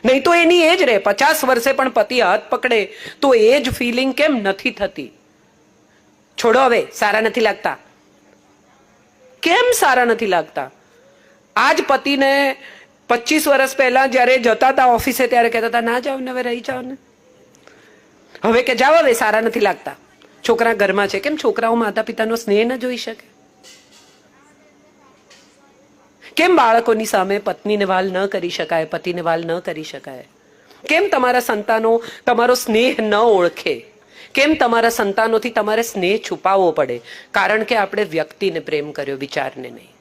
નહીં તો એની એ જ રહે. 50 વર્ષે પણ પતિ હાથ પકડે તો એ જ ફિલિંગ કેમ નથી થતી? છોડો હવે, સારા નથી લાગતા. કેમ સારા નથી લાગતા? આજ પતિને 25 વર્ષ પહેલા જયારે જતા હતા ઓફિસે ત્યારે કહેતા હતા ના જાઓ ને, હવે રહી જાઓ ને. હવે કે જાઓ, હવે સારા નથી લાગતા. છોકરા ઘરમાં છે. કેમ છોકરાઓ માતા પિતાનો સ્નેહ ન જોઈ શકે? કેમ બાળકોની સામે પત્નીને વાલ ન કરી શકાય, પતિને વાલ ન કરી શકાય? કેમ તમારા સંતાનો તમારો સ્નેહ ન ઓળખે? કેમ તમારા સંતાનોથી તમારે સ્નેહ છુપાવવો પડે? કારણ કે આપણે વ્યક્તિને પ્રેમ કર્યો, વિચારને નહીં.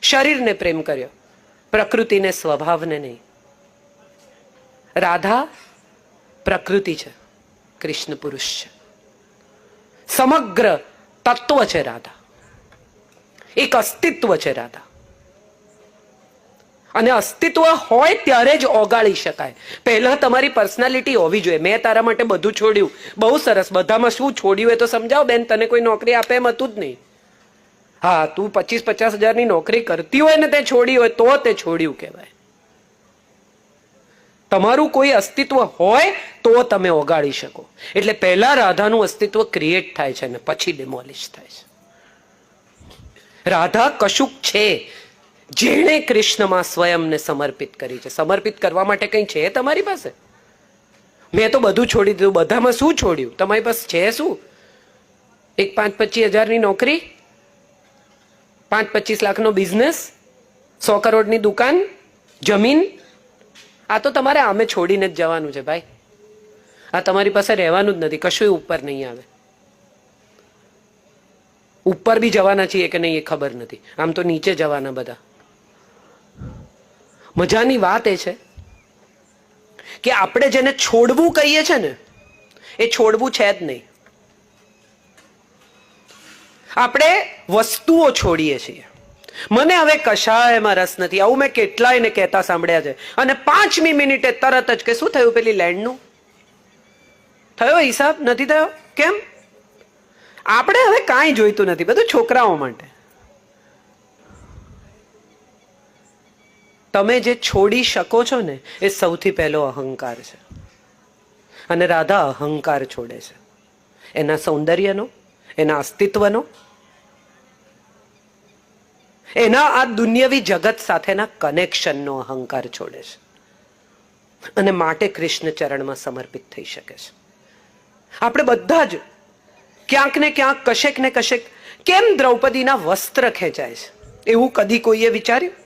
શરીરને પ્રેમ કર્યો, પ્રકૃતિને, સ્વભાવને નહીં. રાધા પ્રકૃતિ છે, કૃષ્ણ પુરુષ છે. સમગ્ર તત્વ છે રાધા, એક અસ્તિત્વ છે રાધા. અને અસ્તિત્વ હોય ત્યારે જ ઓગાળી શકાય. પહેલા તમારી પર્સનાલિટી હોવી જોઈએ. મેં તારા માટે બધું છોડ્યું, બહુ સરસ. બધામાં શું છોડ્યું એ તો સમજાવો બેન. તને કોઈ નોકરી આપે એમ હતું જ નહીં. હા, તું 25-50 હજારની નોકરી કરતી હોય ને તે છોડી હોય તો તે છોડ્યું કહેવાય. તમારું કોઈ અસ્તિત્વ હોય તો તમે ઓગાળી શકો. એટલે પહેલા રાધાનું અસ્તિત્વ ક્રિએટ થાય છે ને પછી ડિમોલિશ થાય છે. રાધા કશુંક છે જેણે કૃષ્ણમાં સ્વયંને સમર્પિત કરી છે. સમર્પિત કરવા માટે કંઈ છે તમારી પાસે? મેં તો બધું છોડી દીધું. બધામાં શું છોડ્યું? તમારી પાસે છે શું? એક 5-25 હજારની નોકરી, 5-25 લાખનો બિઝનેસ, 100 કરોડની દુકાન, જમીન? આ તો તમારે આમે છોડીને જ જવાનું છે ભાઈ. આ તમારી પાસે રહેવાનું જ નથી. કશું ઉપર નહીં આવે. ઉપર બી જવાના છીએ કે નહીં એ ખબર નથી. આમ તો નીચે જવાના બધા. મજાની વાત એ છે કે આપણે જેને છોડવું કહીએ છીએ ને એ છોડવું છે જ નહીં. આપણે વસ્તુઓ છોડીએ છીએ. મને હવે કશાયમાં રસ નથી. આવું મેં કેટલાયને કહેતા સાંભળ્યા છે. અને 5મી મિનિટે તરત જ કે શું થયું પેલી લેન્ડનું? થયો હિસાબ? નથી થયો. કેમ? આપણે હવે કાંઈ જોઈતું નથી. બધું છોકરાઓ માટે. તમે જે છોડી શકો છો ને એ સૌથી પહેલો અહંકાર છે. અને રાધા અહંકાર છોડે છે. એના સૌંદર્યનો, એના અસ્તિત્વનો, એના આ દુન્યવી જગત સાથેના કનેક્શનનો અહંકાર છોડે છે. અને માટે કૃષ્ણ ચરણમાં સમર્પિત થઈ શકે છે. આપણે બધા જ ક્યાંક ને ક્યાંક, કશેક ને કશેક. કેમ દ્રૌપદીના વસ્ત્ર ખેંચાય છે? એવું કદી કોઈએ વિચાર્યું?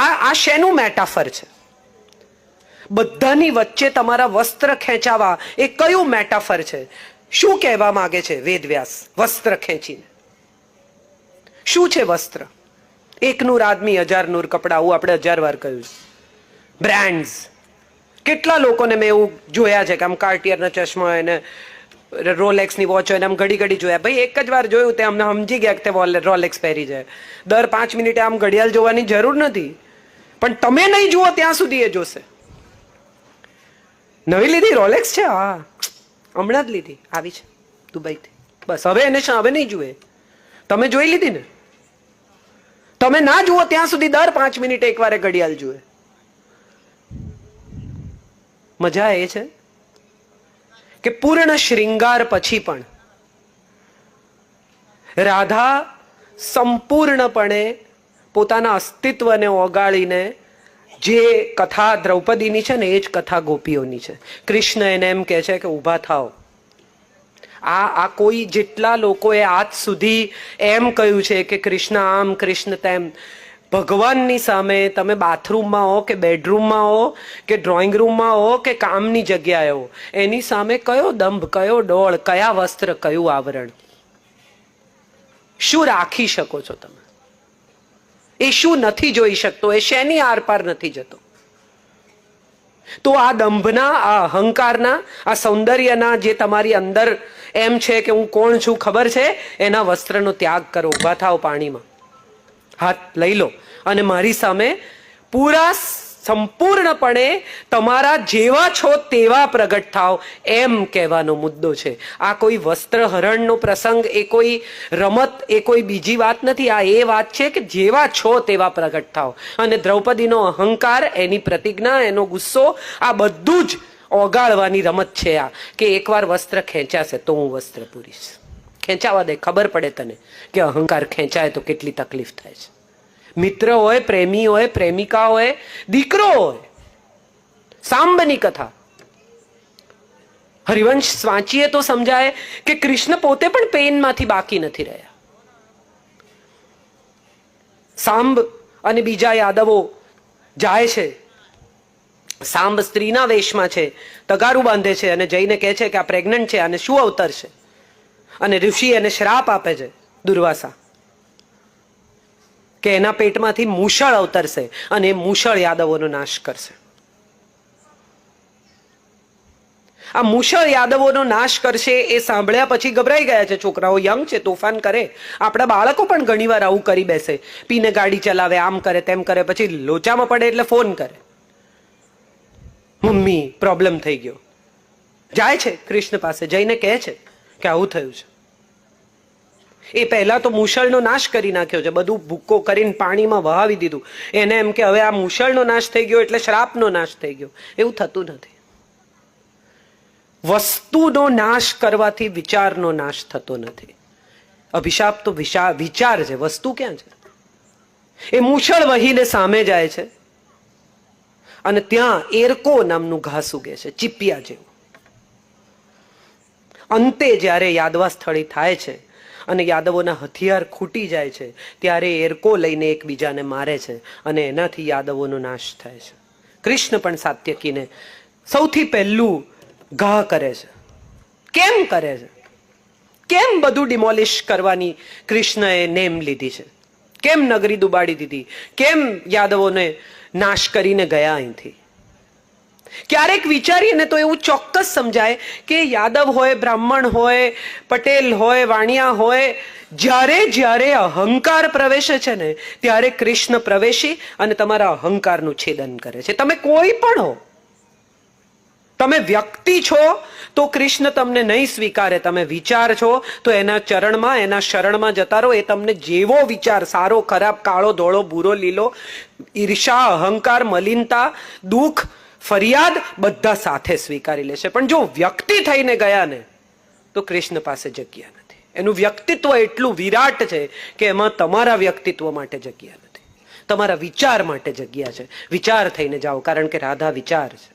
આ શેનું મેટાફર છે? બધાની વચ્ચે તમારા વસ્ત્ર ખેંચાવા એ કયું મેટાફર છે? શું કહેવા માંગે છે વેદવ્યાસ વસ્ત્ર ખેંચીને? શું છે વસ્ત્ર? 1 નૂર આદમી 1000 નૂર કપડા. આવું આપણે 1000 વાર કહ્યું. બ્રાન્ડ્સ. કેટલા લોકોને મેં એવું જોયા છે કે આમ કાર્ટિયરના ચશ્મા હોય ને રોલેક્સની વોચ હોય ને આમ ઘડી ઘડી જોયા. ભાઈ એક જ વાર જોયું તે અમને સમજી ગયા કે તે રોલેક્સ પહેરી જાય. દર 5 મિનિટે આમ ઘડિયાળ જોવાની જરૂર નથી. પણ તમે નહીં જુઓ ત્યાં સુધી એ જોશે. નવી લીધી રોલેક્સ છે? હા, હમણાં જ લીધી, આવી છે દુબઈથી. બસ હવે એને હવે નહીં જુએ. તમે જોઈ લીધી ને? તમે ના જુઓ ત્યાં સુધી દર 5 મિનિટે એકવાર ઘડિયાળ જુએ. મજા એ છે કે પૂર્ણ શ્રૃંગાર પછી પણ રાધા સંપૂર્ણપણે પોતાના અસ્તિત્વને ઓગાળીને જે કથા દ્રૌપદીની છે ને એ જ કથા ગોપીઓની છે. કૃષ્ણ એને એમ કહે છે કે ઊભા થાઓ. આ કોઈ જેટલા લોકોએ આજ સુધી એમ કહ્યું છે કે કૃષ્ણ આમ કૃષ્ણ તેમ, ભગવાનની સામે તમે બાથરૂમમાં હો કે બેડરૂમમાં હો કે ડ્રોઈંગ રૂમમાં હો કે કામની જગ્યાએ હો, એની સામે કયો દંભ, કયો ડોળ, કયા વસ્ત્ર, કયું આવરણ, શું રાખી શકો છો તમે? એ શું નથી જોઈ શકતો? એ શેની આરપાર નથી જતો? તો આ દંભના, આ અહંકારના, આ સૌંદર્યના જે તમારી અંદર એમ છે કે હું કોણ છું ખબર છે, એના વસ્ત્રનો ત્યાગ કરો. ઊભા થાઓ, પાણીમાં હાથ લઈ લો અને મારી સામે પૂરા સંપૂર્ણપણે તમારા જેવા છો તેવા પ્રગટ થાવ, એમ કહેવાનો મુદ્દો છે. આ કોઈ વસ્ત્રહરણનો પ્રસંગ, એ કોઈ રમત, એ કોઈ બીજી વાત નથી. આ એ વાત છે કે જેવા છો તેવા પ્રગટ થાવ. અને દ્રૌપદીનો અહંકાર, એની પ્રતિજ્ઞા, એનો ગુસ્સો, આ બધું જ ઓગાળવાની રમત છે. આ કે એકવાર વસ્ત્ર ખેંચાશે તો હું વસ્ત્ર પૂરીશ. ખેંચાવા દે, ખબર પડે તને કે અહંકાર ખેંચાય તો કેટલી તકલીફ થાય છે. મિત્ર હોય, પ્રેમી હોય, પ્રેમિકા હોય, દીકરો હોય. સાંબની કથા હરિવંશ વાંચીએ તો સમજાય કે કૃષ્ણ પોતે પણ પેનમાંથી બાકી નથી રહ્યા. સાંબ અને બીજા યાદવો જાય છે. સાંબ સ્ત્રીના વેશમાં છે, તગારું બાંધે છે અને જઈને કહે છે કે આ પ્રેગ્નન્ટ છે, અને શું અવતર છે. અને ઋષિ એને શ્રાપ આપે છે, દુર્વાસા, કે એના પેટમાંથી મૂષળ અવતરશે અને એ મૂષળ યાદવોનો નાશ કરશે. આ મૂષળ યાદવોનો નાશ કરશે એ સાંભળ્યા પછી ગભરાઈ ગયા છે છોકરાઓ. યંગ છે, તોફાન કરે. આપણા બાળકો પણ ઘણીવાર આવું કરી બેસે, પીને ગાડી ચલાવે, આમ કરે તેમ કરે, પછી લોચામાં પડે એટલે ફોન કરે, મમ્મી પ્રોબ્લેમ થઈ ગયો. જાય છે કૃષ્ણ પાસે, જઈને કહે છે કે આવું થયું છે. એ પહેલા તો મૂષળનો નાશ કરી નાખ્યો છે, બધું ભૂક્કો કરીને પાણીમાં વહાવી દીધું. એને એમ કે હવે આ મૂષળનો નાશ થઈ ગયો એટલે શ્રાપનો નાશ થઈ ગયો. એવું થતું નથી. વસ્તુનો નાશ કરવાથી વિચારનો નાશ થતો નથી. અભિશાપ તો વિચાર છે, વસ્તુ ક્યાં છે? એ મૂષળ વહીને સામે જાય છે અને ત્યાં એરકો નામનું ઘાસ ઉગે છે, ચીપિયા જેવું. અંતે જ્યારે યાદવા સ્થળી થાય છે અને યાદવોના હથિયાર ખૂટી જાય છે, ત્યારે એરકો લઈને એકબીજાને મારે છે અને એનાથી યાદવોનો નાશ થાય છે. કૃષ્ણ પણ સાત્યકીને સૌથી પહેલું ઘા કરે છે. કેમ કરે છે? કેમ બધું ડિમોલિશ કરવાની કૃષ્ણએ નેમ લીધી છે? કેમ નગરી દુબાડી દીધી? કેમ યાદવોને નાશ કરીને ગયા અહીંથી? ક્યારેક વિચારીને તો એવું ચોક્કસ સમજાય કે યાદવ હોય, બ્રાહ્મણ હોય, પટેલ હોય, વાણિયા હોય, જ્યારે જ્યારે અહંકાર પ્રવેશે છે ને, ત્યારે કૃષ્ણ પ્રવેશી અને તમારા અહંકારનું છેદન કરે છે. તમે કોઈ પણ હો, તમે વ્યક્તિ છો તો કૃષ્ણ તમને નહીં સ્વીકારે. તમે વિચાર છો તો એના ચરણમાં, એના શરણમાં જતા રહો. એ તમને જેવો વિચાર, સારો, ખરાબ, કાળો, ધોળો, ભૂરો, લીલો, ઈર્ષા, અહંકાર, મલિનતા, દુઃખ, ફરિયાદ બધા સાથે સ્વીકારી લેશે. પણ જો વ્યક્તિ થઈને ગયા ને, તો કૃષ્ણ પાસે જગ્યા નથી. એનું વ્યક્તિત્વ એટલું વિરાટ છે કે એમાં તમારા વ્યક્તિત્વ માટે જગ્યા નથી, તમારા વિચાર માટે જગ્યા છે. વિચાર થઈને જાઓ, કારણ કે રાધા વિચાર છે.